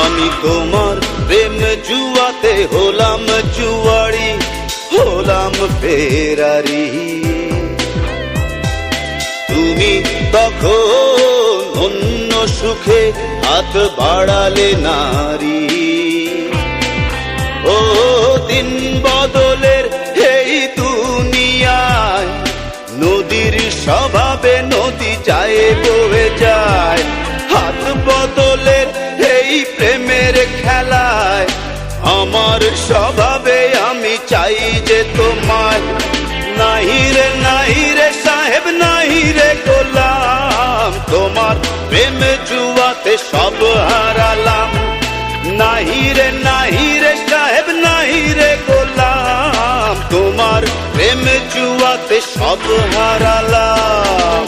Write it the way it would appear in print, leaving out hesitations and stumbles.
আমি তোমার প্রেম জুয়াতে হলাম জুয়ারি, হলাম ফেরারি। তুমি তখন অন্য সুখে হাত বাড়ালে নারী। ও দিন বদলের এই দুনিয়ায় নদীর স্বভাবে নদী যায় বয়ে যায়। হাত বদলের এই প্রেমের খেলায় আমার স্বভাবে আমি চাই যে তোমায়। নাহি রে সাহেব নাহি রে গোলাম, তোমার প্রেম জুয়াতে সব হারালাম। নাহি রে সাহেব নাহি রে গোলাম, তোমার প্রেম জুয়াতে সব হারালাম।